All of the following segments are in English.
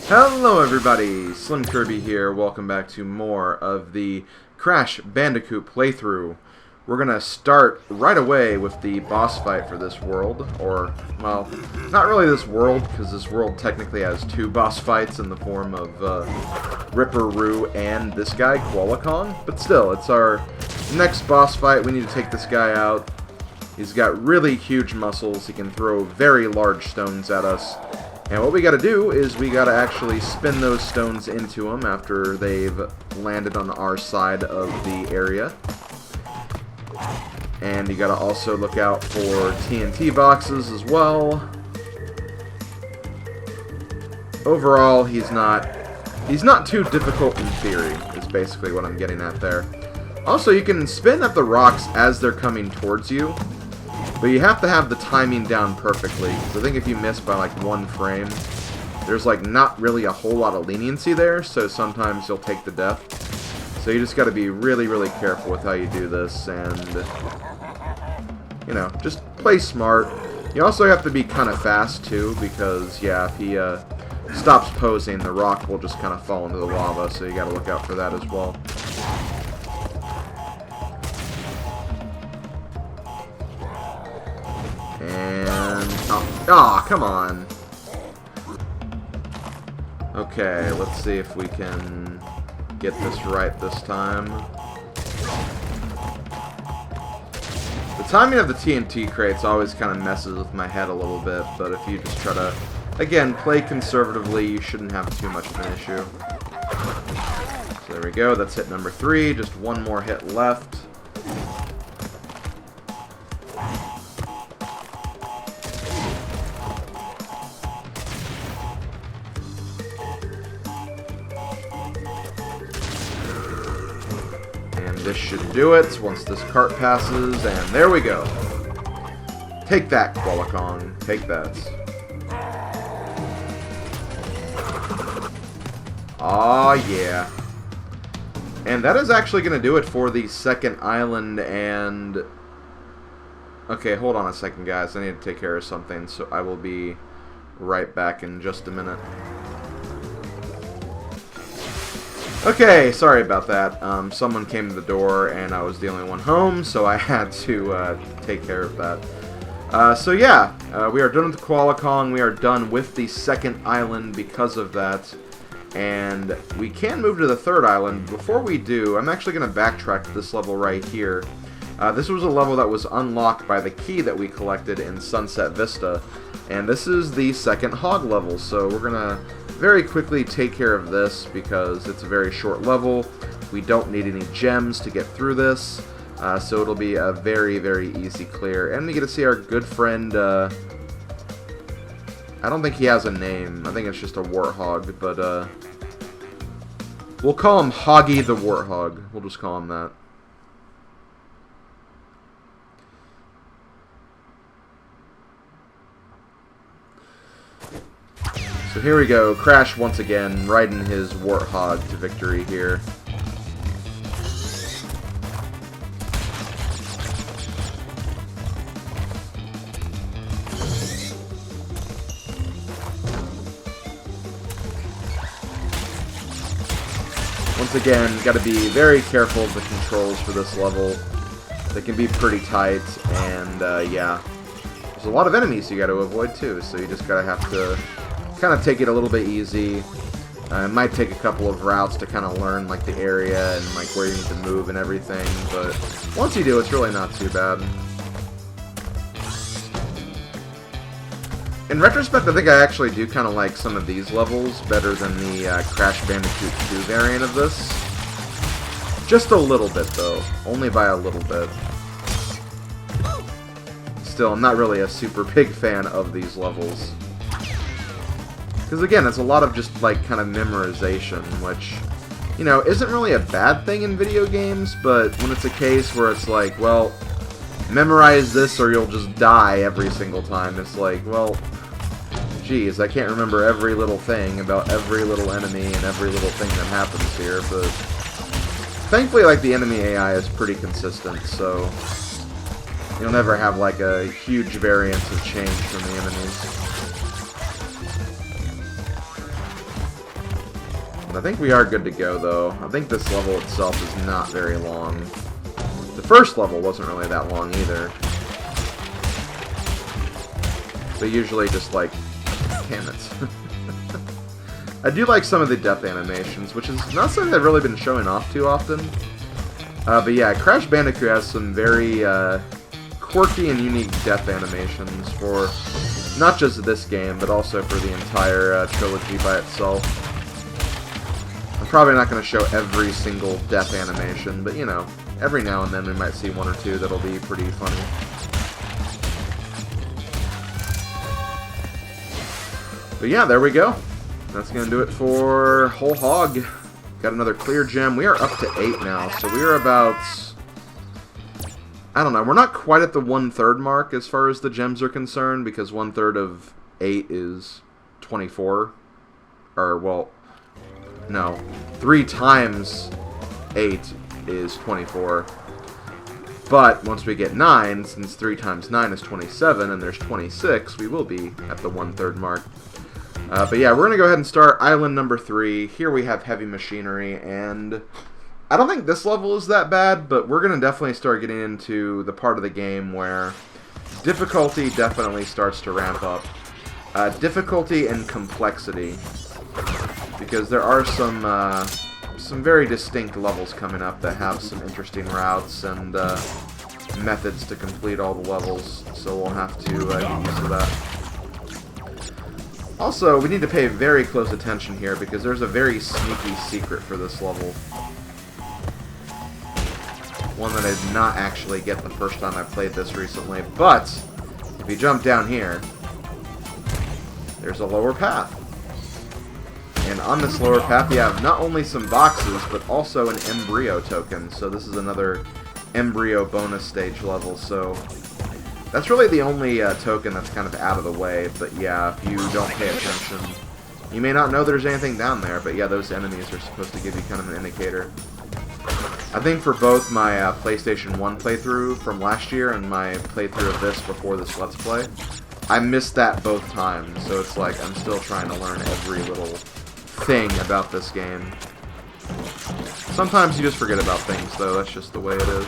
Hello everybody, SlimKirby here. Welcome back to more of the Crash Bandicoot playthrough. We're gonna start right away with the boss fight for this world, or, well, not really this world, because this world technically has two boss fights in the form of Ripper-Roo and this guy, Qualakong, but still, it's our next boss fight. We need to take this guy out. He's got really huge muscles. He can throw very large stones at us. And what we gotta do is we gotta actually spin those stones into them after they've landed on our side of the area. And you gotta also look out for TNT boxes as well. Overall, he's not too difficult in theory, is basically what I'm getting at there. Also, you can spin at the rocks as they're coming towards you. But you have to have the timing down perfectly, because I think if you miss by like one frame, there's like not really a whole lot of leniency there, so sometimes you'll take the death. So you just got to be really, really careful with how you do this, and, you know, just play smart. You also have to be kind of fast too, because, yeah, if he stops posing, the rock will just kind of fall into the lava, so you got to look out for that as well. And... oh, come on. Okay, let's see if we can get this right this time. The timing of the TNT crates always kind of messes with my head a little bit, but if you just try to, again, play conservatively, you shouldn't have too much of an issue. So there we go, that's hit number 3, just one more hit left. This should do it once this cart passes, and there we go. Take that, Qualakong. Take that. Aw, yeah. And that is actually going to do it for the second island, and... okay, hold on a second, guys. I need to take care of something, so I will be right back in just a minute. Okay, sorry about that. Someone came to the door and I was the only one home, so I had to take care of that. So yeah, we are done with the Qualakong. We are done with the second island because of that. And we can move to the third island. Before we do, I'm actually going to backtrack to this level right here. This was a level that was unlocked by the key that we collected in Sunset Vista. And this is the second hog level, so we're going to very quickly take care of this because it's a very short level. We don't need any gems to get through this, so it'll be a very, very easy clear. And we get to see our good friend, I don't think he has a name. I think it's just a warthog, but we'll call him Hoggy the Warthog. We'll just call him that. So here we go, Crash once again, riding his Warthog to victory here. Once again, got to be very careful of the controls for this level. They can be pretty tight, and yeah. There's a lot of enemies you got to avoid too, so you just got to have to kind of take it a little bit easy. It might take a couple of routes to kind of learn like the area and like where you need to move and everything, but once you do, it's really not too bad. In retrospect, I think I actually do kind of like some of these levels better than the Crash Bandicoot 2 variant of this. Just a little bit though, only by a little bit. Still, I'm not really a super big fan of these levels. Because again, it's a lot of just, like, kind of memorization, which, you know, isn't really a bad thing in video games, but when it's a case where it's like, well, memorize this or you'll just die every single time, it's like, well, geez, I can't remember every little thing about every little enemy and every little thing that happens here, but thankfully, like, the enemy AI is pretty consistent, so you'll never have, like, a huge variance of change from the enemies. I think we are good to go, though. I think this level itself is not very long. The first level wasn't really that long either. But usually just like... Damn it. I do like some of the death animations, which is not something they've really been showing off too often. But yeah, Crash Bandicoot has some very quirky and unique death animations for not just this game, but also for the entire trilogy by itself. I'm probably not going to show every single death animation, but you know, every now and then we might see one or two that'll be pretty funny. But yeah, there we go. That's going to do it for Whole Hog. Got another clear gem. We are up to 8 now, so we are about... I don't know, we're not quite at the 1/3 mark as far as the gems are concerned, because 1/3 of 8 is 24. Or, well, no. 3 times 8 is 24. But once we get 9, since 3 times 9 is 27, and there's 26, we will be at the 1/3 mark. But yeah, we're going to go ahead and start island number 3. Here we have heavy machinery, and I don't think this level is that bad, but we're going to definitely start getting into the part of the game where difficulty definitely starts to ramp up. Difficulty and complexity, because there are some very distinct levels coming up that have some interesting routes and methods to complete all the levels, so we'll have to get used to that. Also, we need to pay very close attention here, because there's a very sneaky secret for this level. One that I did not actually get the first time I played this recently, but if you jump down here, there's a lower path. And on this lower path you have not only some boxes, but also an embryo token, so this is another embryo bonus stage level, so that's really the only token that's kind of out of the way, but yeah, if you don't pay attention, you may not know there's anything down there, but yeah, those enemies are supposed to give you kind of an indicator. I think for both my PlayStation 1 playthrough from last year and my playthrough of this before this Let's Play, I missed that both times, so it's like I'm still trying to learn every little thing about this game. Sometimes you just forget about things, though, that's just the way it is.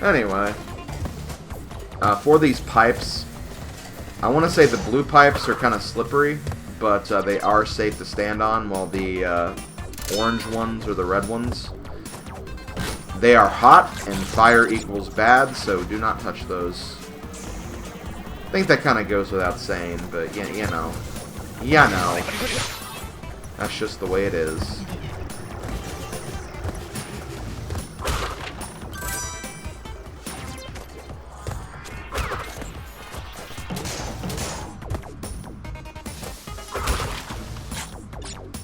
Anyway, for these pipes, I want to say the blue pipes are kind of slippery, but they are safe to stand on, while the orange ones or the red ones, they are hot, and fire equals bad, so do not touch those. I think that kind of goes without saying, but you know. Yeah, no. That's just the way it is.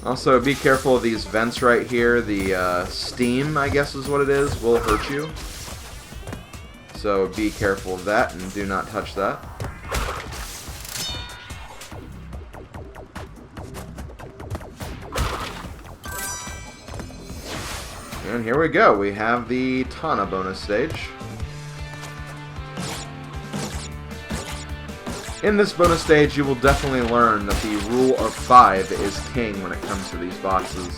Also, be careful of these vents right here. The steam, I guess is what it is, will hurt you. So be careful of that and do not touch that. And here we go. We have the Tana bonus stage. In this bonus stage, you will definitely learn that the rule of 5 is king when it comes to these boxes.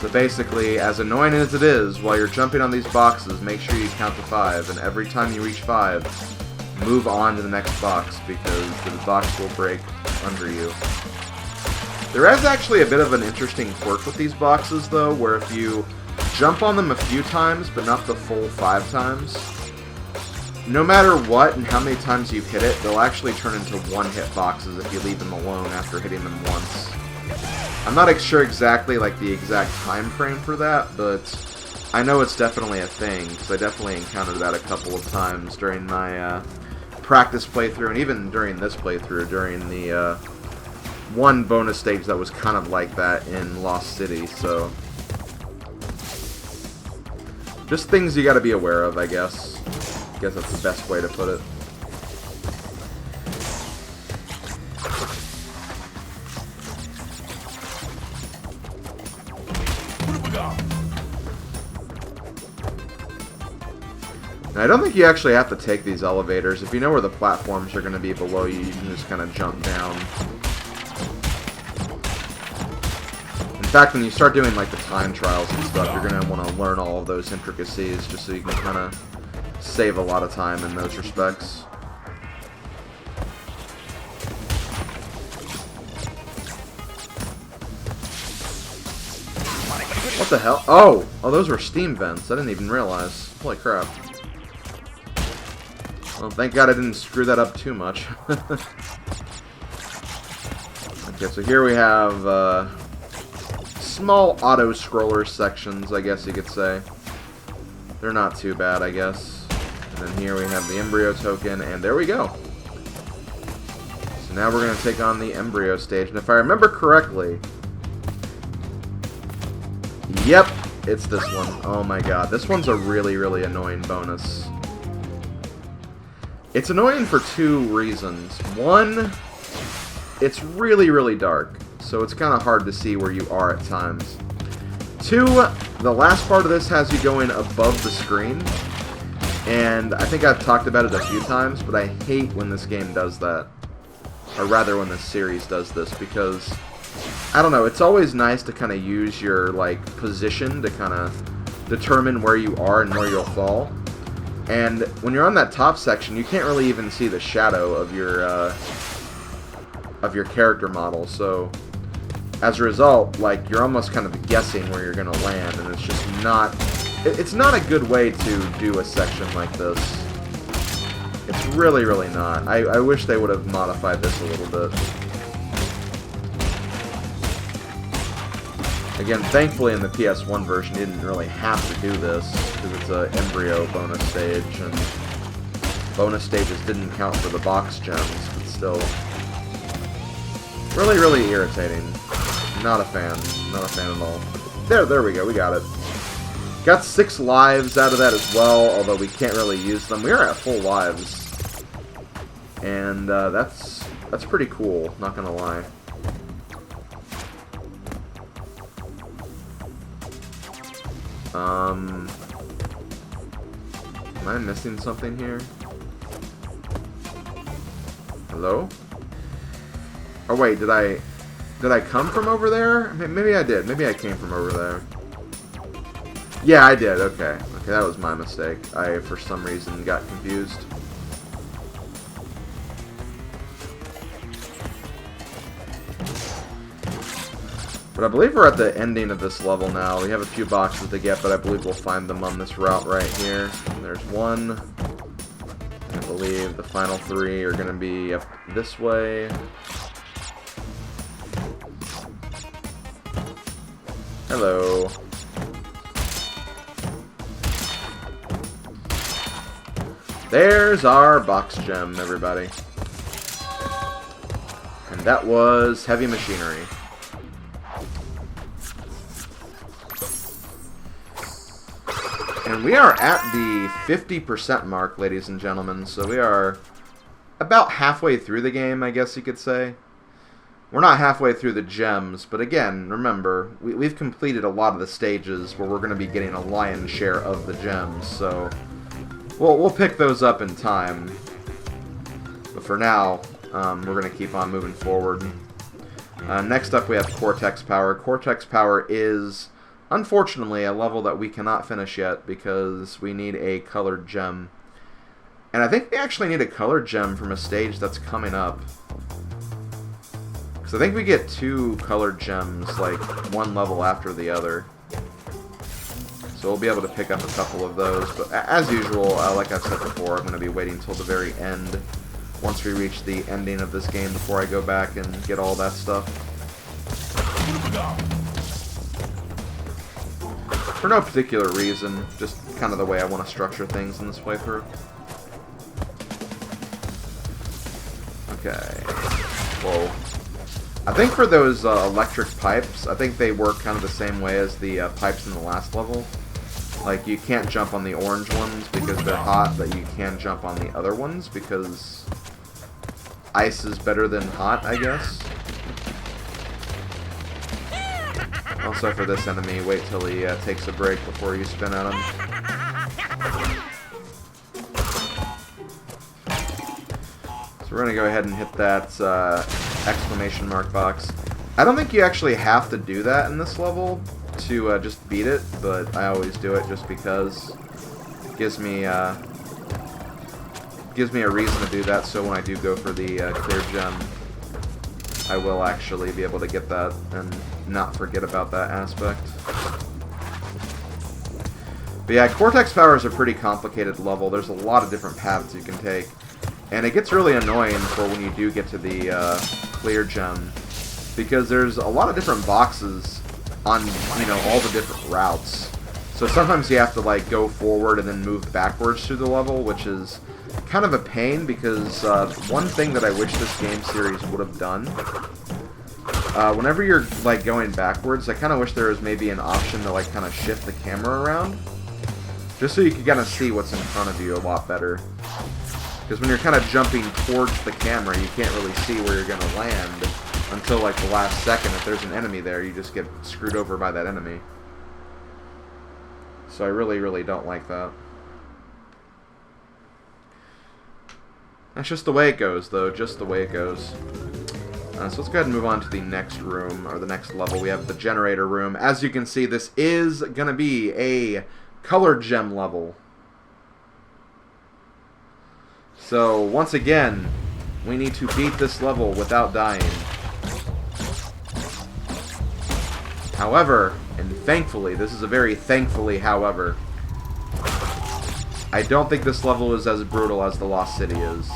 So basically, as annoying as it is, while you're jumping on these boxes, make sure you count to 5, and every time you reach 5, move on to the next box, because the box will break under you. There is actually a bit of an interesting quirk with these boxes, though, where if you jump on them a few times, but not the full 5 times, no matter what and how many times you've hit it, they'll actually turn into one-hit boxes if you leave them alone after hitting them once. I'm not sure exactly like the exact time frame for that, but I know it's definitely a thing, because I definitely encountered that a couple of times during my practice playthrough, and even during this playthrough, during the one bonus stage that was kind of like that in Lost City, so just things you gotta be aware of, I guess. I guess that's the best way to put it. What have we got? And I don't think you actually have to take these elevators. If you know where the platforms are going to be below you, you can just kind of jump down. In fact, when you start doing like the time trials and stuff, you're going to want to learn all of those intricacies just so you can kind of save a lot of time in those respects. What the hell? Oh! Oh, those were steam vents. I didn't even realize. Holy crap. Well, thank God I didn't screw that up too much. Okay, so here we have small auto-scroller sections, I guess you could say. They're not too bad, I guess. And then here we have the embryo token, and there we go. So now we're going to take on the embryo stage. And if I remember correctly... Yep, it's this one. Oh my god, this one's a really, really annoying bonus. It's annoying for two reasons. One, it's really, really dark, so it's kind of hard to see where you are at times. Two, the last part of this has you going above the screen, and I think I've talked about it a few times, but I hate when this game does that. Or rather, when this series does this, because... I don't know, it's always nice to kind of use your, like, position to kind of determine where you are and where you'll fall. And when you're on that top section, you can't really even see the shadow of your character model. So, as a result, like, you're almost kind of guessing where you're going to land, and it's just not... It's not a good way to do a section like this. It's really, really not. I wish they would have modified this a little bit. Again, thankfully in the PS1 version you didn't really have to do this, because it's an embryo bonus stage, and bonus stages didn't count for the box gems, but still. Really, really irritating. Not a fan. Not a fan at all. There we go, we got it. Got 6 lives out of that as well, although we can't really use them. We are at full lives. And that's pretty cool, not gonna lie. Am I missing something here? Hello? Oh wait, did I come from over there? Maybe I did. Maybe I came from over there. Yeah, I did. Okay. Okay, that was my mistake. I, for some reason, got confused. But I believe we're at the ending of this level now. We have a few boxes to get, but I believe we'll find them on this route right here. And there's one. I believe the final 3 are going to be up this way. Hello. There's our box gem, everybody. And that was heavy machinery. And we are at the 50% mark, ladies and gentlemen, so we are about halfway through the game, I guess you could say. We're not halfway through the gems, but again, remember, we've completed a lot of the stages where we're going to be getting a lion's share of the gems, so we'll pick those up in time. But for now, we're going to keep on moving forward. Next up, we have Cortex Power. Cortex Power is... unfortunately, a level that we cannot finish yet because we need a colored gem. And I think we actually need a colored gem from a stage that's coming up. Because I think we get 2 colored gems, like, one level after the other. So we'll be able to pick up a couple of those. But as usual, like I've said before, I'm going to be waiting until the very end. Once we reach the ending of this game before I go back and get all that stuff. For no particular reason, just kind of the way I want to structure things in this playthrough. Okay. Whoa. I think for those electric pipes, I think they work kind of the same way as the pipes in the last level. Like, you can't jump on the orange ones because they're hot, but you can jump on the other ones because ice is better than hot, I guess. Also, for this enemy, wait till he takes a break before you spin at him. we're going to go ahead and hit that exclamation mark box. I don't think you actually have to do that in this level to just beat it, but I always do it just because it gives me a reason to do that, so when I do go for the clear gem, I will actually be able to get that and not forget about that aspect. But yeah, Cortex Power is a pretty complicated level. There's a lot of different paths you can take. And it gets really annoying for when you do get to the clear gem, because there's a lot of different boxes on, you know, all the different routes. So sometimes you have to, like, go forward and then move backwards through the level, which is kind of a pain, because one thing that I wish this game series would have done, whenever you're, like, going backwards, I kind of wish there was maybe an option to, like, kind of shift the camera around, just so you can kind of see what's in front of you a lot better. Because when you're kind of jumping towards the camera, you can't really see where you're going to land until, like, the last second. If there's an enemy there, you just get screwed over by that enemy. So I really, really don't like that. That's just the way it goes, though. Just the way it goes. So let's go ahead and move on to the next room, or the next level. We have the generator room. As you can see, this is going to be a color gem level. So, once again, we need to beat this level without dying. However, and thankfully, this is a very thankfully however, I don't think this level is as brutal as the Lost City is.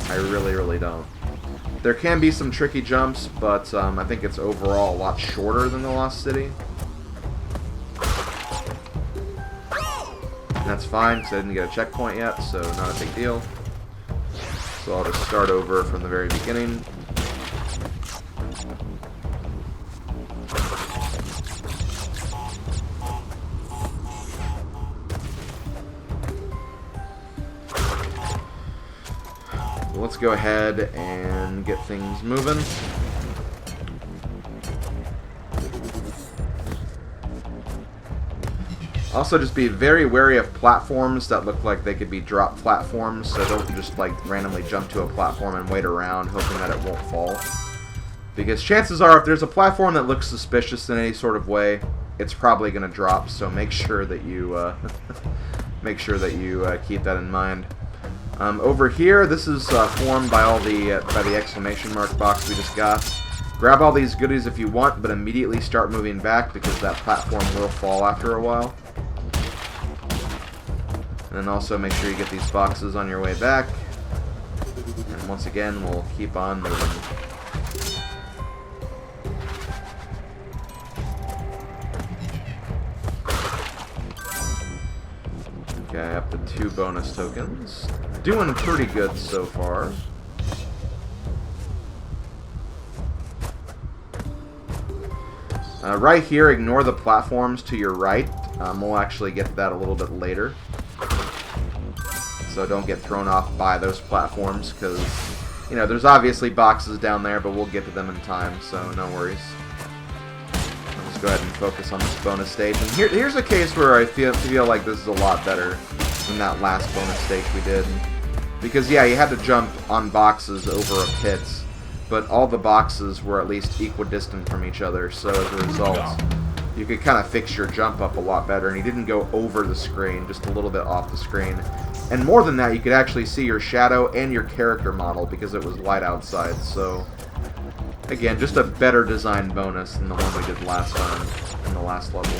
I really, really don't. There can be some tricky jumps, but I think it's overall a lot shorter than the Lost City. And that's fine, because I didn't get a checkpoint yet, so not a big deal. So I'll just start over from the very beginning. Let's go ahead and get things moving. Also, just be very wary of platforms that look like they could be drop platforms, so don't just, like, randomly jump to a platform and wait around hoping that it won't fall. Because chances are, if there's a platform that looks suspicious in any sort of way, it's probably going to drop, so make sure that you keep that in mind. Over here, this is formed by all the by the exclamation mark box we just got. Grab all these goodies if you want, but immediately start moving back because that platform will fall after a while. And then also make sure you get these boxes on your way back. And once again, we'll keep on moving. Okay, up to 2 bonus tokens. Doing pretty good so far. Right here, ignore the platforms to your right. We'll actually get to that a little bit later. So don't get thrown off by those platforms, because, you know, there's obviously boxes down there, but we'll get to them in time, so no worries. I'll just go ahead and focus on this bonus stage. And here's a case where I feel like this is a lot better than that last bonus stage we did. Because, yeah, you had to jump on boxes over a pit, but all the boxes were at least equidistant from each other, so as a result, you could kind of fix your jump up a lot better, and you didn't go over the screen, just a little bit off the screen. And more than that, you could actually see your shadow and your character model because it was light outside, so again, just a better designed bonus than the one we did last time in the last level.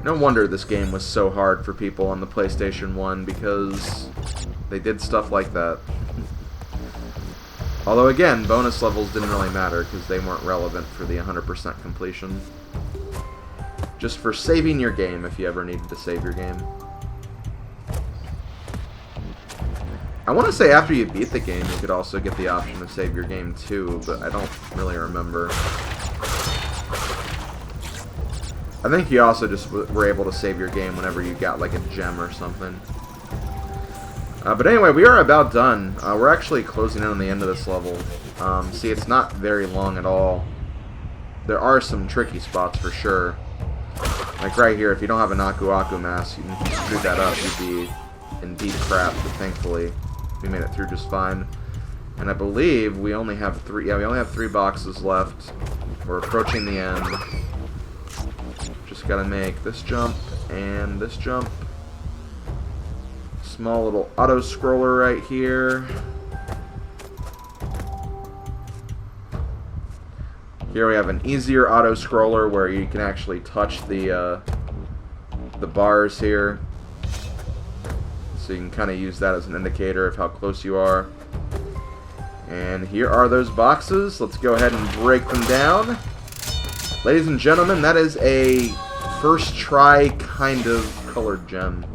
No wonder this game was so hard for people on the PlayStation 1, because they did stuff like that. Although again, bonus levels didn't really matter because they weren't relevant for the 100% completion. Just for saving your game if you ever needed to save your game. I want to say after you beat the game you could also get the option to save your game too, but I don't really remember. I think you also just were able to save your game whenever you got like a gem or something. But anyway, we are about done. We're actually closing in on the end of this level. See, it's not very long at all. There are some tricky spots for sure. Like right here, if you don't have an Aku Aku mask, you can screw that up, you'd be in deep crap, but thankfully we made it through just fine. And I believe we only have three boxes left. We're approaching the end. Just gotta make this jump and this jump. Small little auto scroller right here. Here we have an easier auto scroller where you can actually touch the bars here. So you can kind of use that as an indicator of how close you are. And here are those boxes. Let's go ahead and break them down. Ladies and gentlemen, that is a first try kind of colored gem.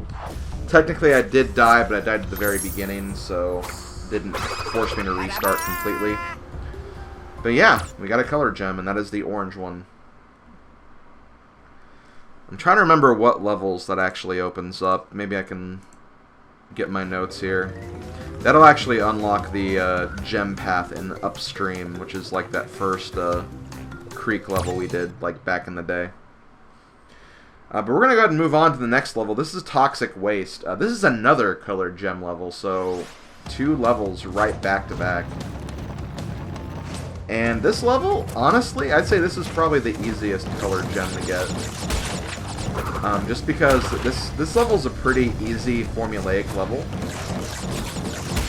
Technically I did die, but I died at the very beginning, so it didn't force me to restart completely. But yeah, we got a colored gem, and that is the orange one. I'm trying to remember what levels that actually opens up. Maybe I can get my notes here. That'll actually unlock the gem path in Upstream, which is like that first creek level we did like back in the day. But we're going to go ahead and move on to the next level. This is Toxic Waste. This is another colored gem level, so 2 levels right back to back. And this level, honestly, I'd say this is probably the easiest colored gem to get. Just because this level is a pretty easy formulaic level,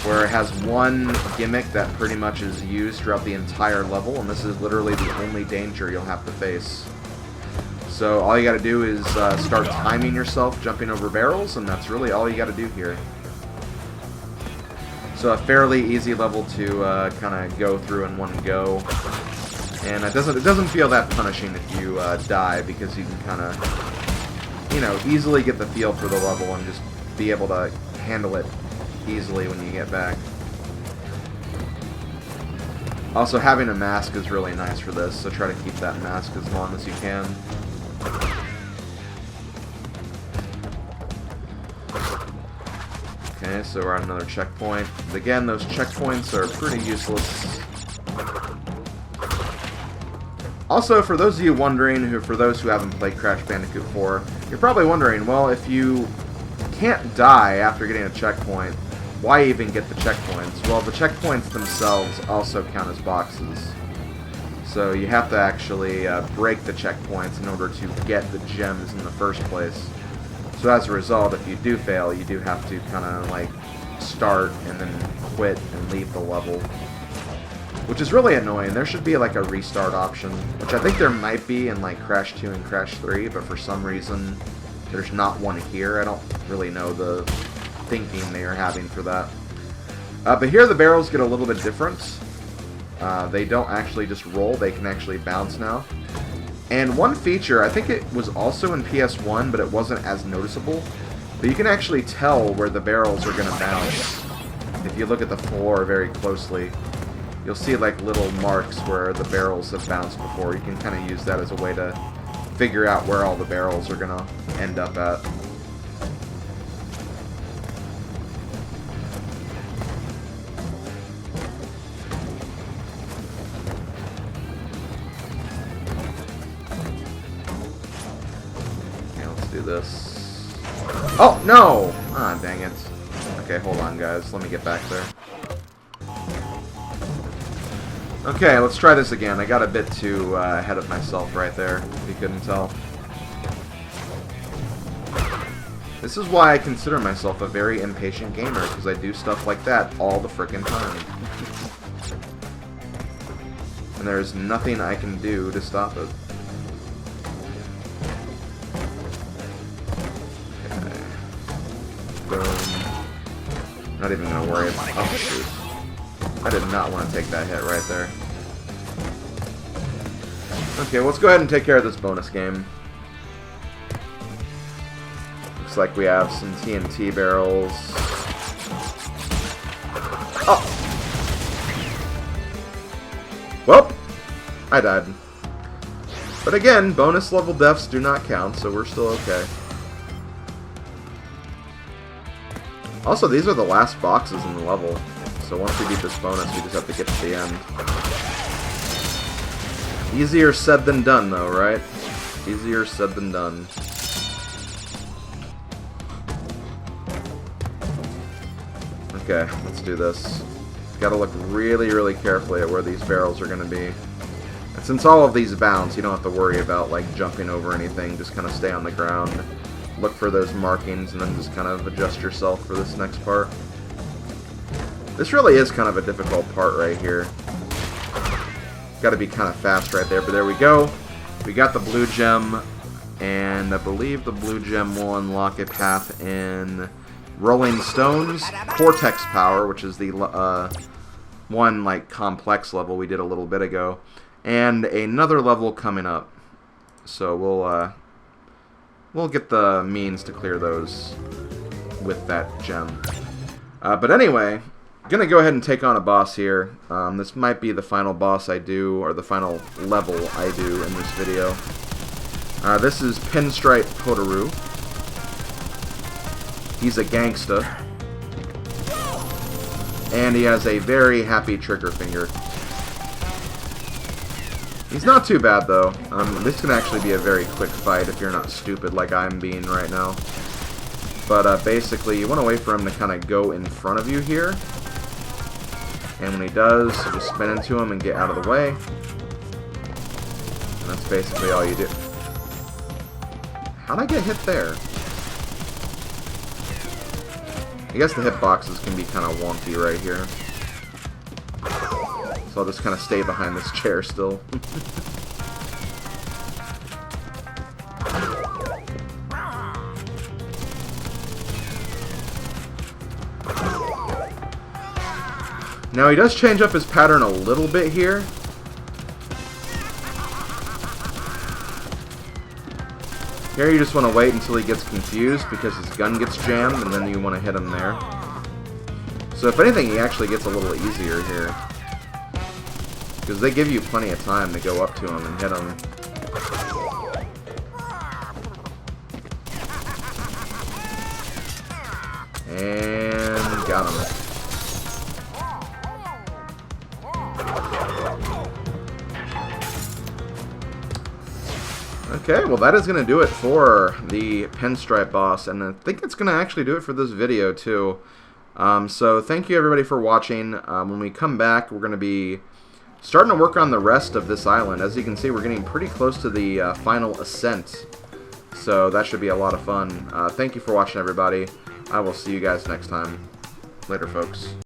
where it has one gimmick that pretty much is used throughout the entire level, and this is literally the only danger you'll have to face. So all you gotta do is start timing yourself jumping over barrels, and that's really all you gotta do here. So a fairly easy level to kind of go through in one go, and it doesn't feel that punishing if you die, because you can kind of, you know, easily get the feel for the level and just be able to handle it easily when you get back. Also, having a mask is really nice for this, so try to keep that mask as long as you can. Okay, so we're at another checkpoint. Again, those checkpoints are pretty useless. Also, for those of you wondering, for those who haven't played Crash Bandicoot 4, you're probably wondering, well, if you can't die after getting a checkpoint, why even get the checkpoints? Well, the checkpoints themselves also count as boxes. So you have to actually break the checkpoints in order to get the gems in the first place. So as a result, if you do fail, you do have to kind of like start and then quit and leave the level. Which is really annoying. There should be like a restart option, which I think there might be in like Crash 2 and Crash 3, but for some reason there's not one here. I don't really know the thinking they are having for that. But here the barrels get a little bit different. They don't actually just roll, they can actually bounce now. And one feature, I think it was also in PS1, but it wasn't as noticeable, but you can actually tell where the barrels are going to bounce. If you look at the floor very closely, you'll see like little marks where the barrels have bounced before. You can kind of use that as a way to figure out where all the barrels are going to end up at. Do this. Oh, no! Ah, dang it. Okay, hold on, guys. Let me get back there. Okay, let's try this again. I got a bit too ahead of myself right there, if you couldn't tell. This is why I consider myself a very impatient gamer, because I do stuff like that all the frickin' time. And there's nothing I can do to stop it. Not even gonna worry about it. Oh, shoot. I did not want to take that hit right there. Okay, let's go ahead and take care of this bonus game. Looks like we have some TNT barrels. Oh! Well, I died. But again, bonus level deaths do not count, so we're still okay. Also, these are the last boxes in the level, so once we beat this bonus, we just have to get to the end. Easier said than done, though, right? Easier said than done. Okay, let's do this. Gotta look really, really carefully at where these barrels are gonna be. And since all of these bounce, you don't have to worry about, like, jumping over anything. Just kind of stay on the ground, look for those markings, and then just kind of adjust yourself for this next part. This really is kind of a difficult part right here. Gotta be kind of fast right there, but there we go. We got the blue gem, and I believe the blue gem will unlock a path in Rolling Stones, Cortex Power, which is the one, like, complex level we did a little bit ago. And another level coming up. So we'll get the means to clear those with that gem. But anyway, gonna go ahead and take on a boss here. This might be the final boss I do, or the final level I do in this video. This is Pinstripe Torterue. He's a gangsta. And he has a very happy trigger finger. He's not too bad, though. This can actually be a very quick fight if you're not stupid like I'm being right now. But basically, you want to wait for him to kind of go in front of you here. And when he does, you just spin into him and get out of the way. And that's basically all you do. How'd I get hit there? I guess the hitboxes can be kind of wonky right here. So I'll just kind of stay behind this chair still. Now he does change up his pattern a little bit here. Here you just want to wait until he gets confused because his gun gets jammed, and then you want to hit him there. So if anything, he actually gets a little easier here. Because they give you plenty of time to go up to him and hit him. And got him. Okay, well that is going to do it for the Pinstripe boss, and I think it's going to actually do it for this video too. So thank you everybody for watching. When we come back, we're going to be starting to work on the rest of this island. As you can see, we're getting pretty close to the final ascent. So that should be a lot of fun. Thank you for watching, everybody. I will see you guys next time. Later, folks.